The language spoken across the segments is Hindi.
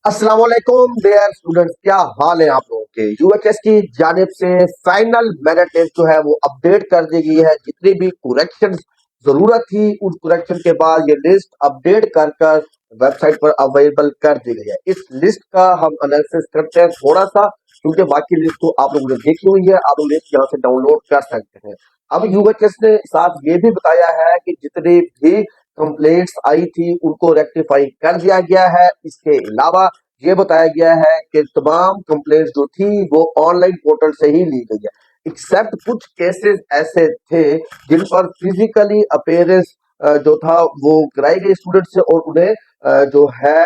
अस्सलाम वालेकुम डियर स्टूडेंट्स, क्या हाल है आप लोगों के। यूएचएस की जानिब से फाइनल मेरिट लिस्ट जो है वो अपडेट कर दी गई है। जितनी भी कुरेक्शन जरूरत थी उन कुरेक्शन के बाद ये लिस्ट अपडेट कर कर वेबसाइट पर अवेलेबल कर दी गई है। इस लिस्ट का हम एनालिसिस करते हैं थोड़ा सा, क्योंकि बाकी लिस्ट तो आप लोगों ने देखी हुई है। आप लोग लिस्ट यहाँ से डाउनलोड कर सकते हैं। अब यूएचएस ने साथ ये भी बताया है कि जितनी भी कंप्लेंट्स आई थी उनको रेक्टिफाई कर दिया गया है। इसके अलावा ये बताया गया है कि तमाम कंप्लेंट्स जो थी वो ऑनलाइन पोर्टल से ही ली गई है, एक्सेप्ट कुछ केसेस ऐसे थे जिन पर फिजिकली अपेयरेंस जो था वो कराई गई स्टूडेंट से, और उन्हें जो है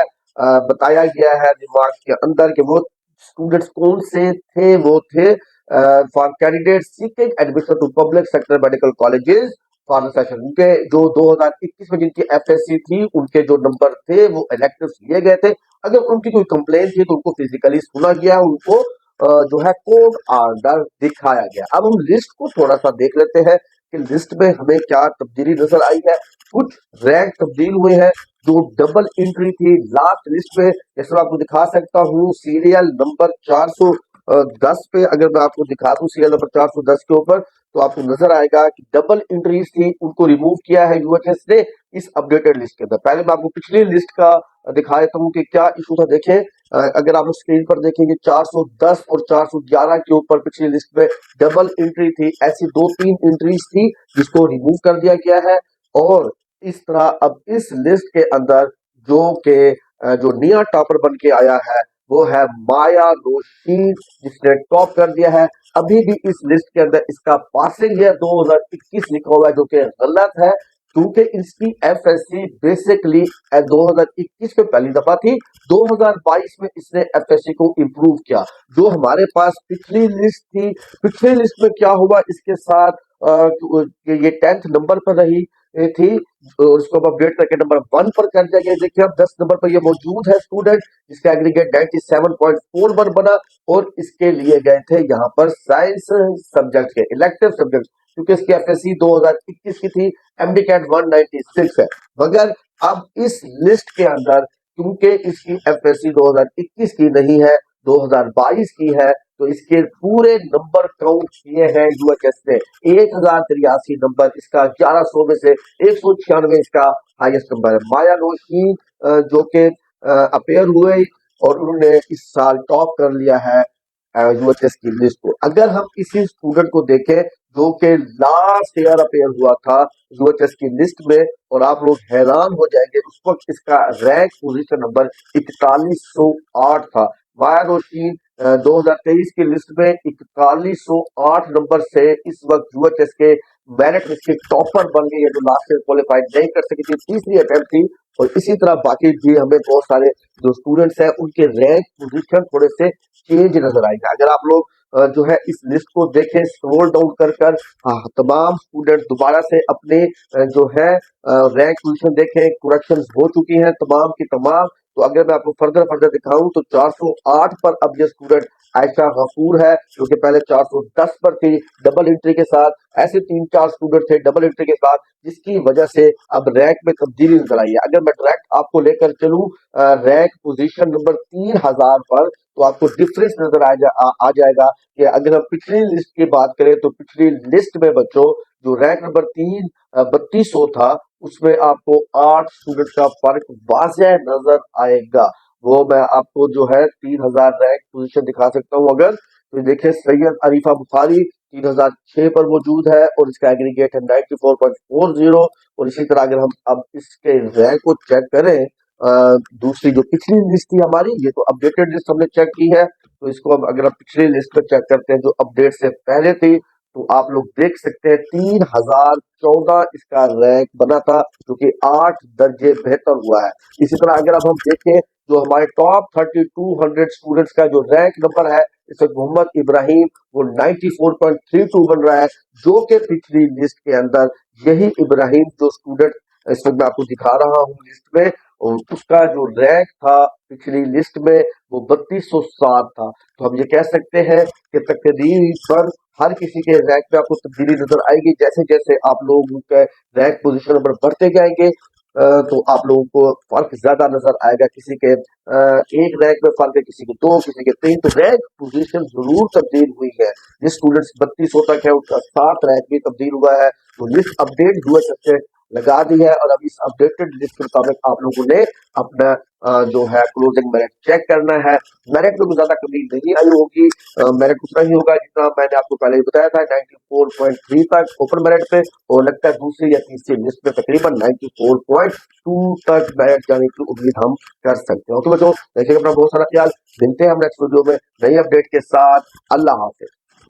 बताया गया है दिमाग के अंदर कि वो स्टूडेंट्स कौन से थे। वो थे for candidate seeking admission to public sector medical colleges for session. उनके जो 2021 में जिनकी एफएससी थी उनके जो नंबर थे वो इलेक्टिव लिए गए थे। अगर उनकी कोई कंप्लेंट थी तो उनको फिजिकली सुना गया, उनको जो है कोर्ट ऑर्डर दिखाया गया। अब हम लिस्ट को थोड़ा सा देख लेते हैं कि लिस्ट में हमें क्या तब्दीली नजर आई है। कुछ रैंक तब्दील हुए हैं। जो डबल एंट्री थी लास्ट लिस्ट में, जैसे मैं आपको दिखा सकता हूँ सीरियल नंबर 410 पे, अगर मैं आपको दिखा दूं सीरियल नंबर 410 के ऊपर, तो आपको नजर आएगा कि डबल एंट्रीज थी उनको रिमूव किया है यूएचएस ने इस अपडेटेड लिस्ट के अंदर। पहले मैं आपको पिछली लिस्ट का दिखा देता हूँ कि क्या इशू था। देखें, अगर आप स्क्रीन पर देखेंगे 410 और 411 के ऊपर पिछली लिस्ट में डबल एंट्री थी। ऐसी दो तीन एंट्रीज थी जिसको रिमूव कर दिया गया है। और इस तरह अब इस लिस्ट के अंदर जो के जो नया टॉपर बन के आया है वो है माया रोशी, जिसने टॉप कर दिया है। अभी भी इस लिस्ट के अंदर इसका पासिंग है 2021 लिखा हुआ है, जो कि गलत है, क्योंकि इसकी एफएससी बेसिकली 2021 में पहली दफा थी। 2022 में इसने एफएससी को इम्प्रूव किया। जो हमारे पास पिछली लिस्ट थी, पिछली लिस्ट में क्या हुआ इसके साथ, ये 10th नंबर पर रही थी, और उसको अब अपडेट करके नंबर 1 पर कर दिया गया। देखिए अब 10 नंबर पर ये मौजूद है स्टूडेंट, जिसका एग्रीगेट 97.41 बना, और इसके लिए गए थे यहाँ पर साइंस सब्जेक्ट के इलेक्टिव सब्जेक्ट, क्योंकि इसकी एफएससी 2021 की थी। एमडी कैट 196 है। मगर अब इस लिस्ट के अंदर क्योंकि इसकी एफएससी 2021 की नहीं है, 2022 की है, तो इसके पूरे नंबर काउंट किए हैं यूएचएस ने। 1083 नंबर इसका, 1100 में से 196 इसका हाईएस्ट नंबर है। माया रोशी जो कि अपेयर हुए और उन्होंने इस साल टॉप कर लिया है यूएचएस की लिस्ट को। अगर हम इसी स्टूडेंट को देखें जो कि लास्ट ईयर अपेयर हुआ था यूएचएस की लिस्ट में, और आप लोग हैरान हो जाएंगे, उस वक्त इसका रैंक पोजीशन नंबर 4108 था। माया रोशी 2023 की लिस्ट में 4108 नंबर से इस वक्त यूएचएस के मेरिट लिस्ट के टॉपर बन गई है, जो लास्ट ईयर क्वालिफाइड नहीं कर सकी थी। तीसरी अटेम्प्ट थी। और इसी तरह बाकी भी हमें बहुत सारे जो स्टूडेंट्स हैं उनके रैंक पोजीशन थोड़े से चेंज नजर आएगा। अगर आप लोग जो है इस लिस्ट को देखें स्क्रॉल डाउन कर कर, तमाम स्टूडेंट दोबारा से अपने जो है रैंक पोजीशन देखें, करेक्शन हो चुकी हैं तमाम की तमाम। तो अगर मैं आपको फर्दर फर्दर दिखाऊं तो 408 पर अब ये स्टूडेंट आयशा गफूर है, जो कि पहले 410 पर थी डबल एंट्री के साथ। ऐसे तीन चार स्टूडेंट थे डबल एंट्री के साथ, जिसकी वजह से अब रैंक में तब्दीली नजर आई है। अगर मैं डायरेक्ट आपको लेकर चलूं रैंक पोजीशन नंबर 3000 पर, तो आपको डिफरेंस नजर आ जाएगा कि अगर हम पिछली लिस्ट की बात करें तो पिछली लिस्ट में बच्चों जो रैंक नंबर 3200 था उसमें आपको 8 स्टूडेंट का फर्क वाज़ह नजर आएगा। वो मैं आपको जो है 3000 रैंक पोजीशन दिखा सकता हूँ। अगर तो देखिए सैयद अरीफा बुखारी 3006 पर मौजूद है और इसका एग्रीगेट है 94.40। और इसी तरह अगर हम अब इसके रैंक को चेक करें, दूसरी जो पिछली लिस्ट थी हमारी, ये तो अपडेटेड लिस्ट हमने चेक की है, तो इसको अब अगर हम पिछली लिस्ट को चेक करते हैं जो अपडेट से पहले थी, तो आप लोग देख सकते हैं 3014 इसका रैंक बना था, जो कि 8 दर्जे बेहतर हुआ है। इसी तरह अगर अब हम देखें जो हमारे टॉप 3200 स्टूडेंट्स का जो रैंक नंबर है, इसमें मोहम्मद इब्राहिम वो 94.32 बन रहा है, जो कि पिछली लिस्ट के अंदर यही इब्राहिम जो स्टूडेंट इस वक्त मैं आपको दिखा रहा हूँ लिस्ट में, और उसका जो रैंक था पिछली लिस्ट में वो 3207 था। तो हम ये कह सकते हैं कि तकरीबन हर किसी के रैंक में आपको तब्दीली नजर आएगी। जैसे जैसे आप लोग के रैंक पोजीशन नंबर बढ़ते जाएंगे, तो आप लोगों को फर्क ज्यादा नजर आएगा। किसी के एक रैंक में फर्क है, किसी के दो, किसी के तीन, तो रैंक पोजीशन जरूर तब्दील हुई है। जिस स्टूडेंट्स 3200 तक है उसका 7 रैंक भी तब्दील हुआ है। तो लिस्ट अपडेट यूएचएस लगा दी है और अभी इस अपडेटेड लिस्ट के मुताबिक आप लोगों ने अपना जो है क्लोजिंग मेरिट चेक करना है। मेरिट में कुछ ज्यादा कमी नहीं आई होगी, मेरिट उतना ही होगा जितना मैंने आपको पहले ही बताया था, 94.3 तक ओपन मेरिट पे, और लगता है दूसरी या तीसरी लिस्ट में तकरीबन 94.2 तक मेरिट जाने की उम्मीद हम कर सकते हैं। तो बच्चों देखिए अपना बहुत सारा ख्याल, मिलते हैं हम नेक्स्ट वीडियो में नई अपडेट के साथ। अल्लाह हाफिज।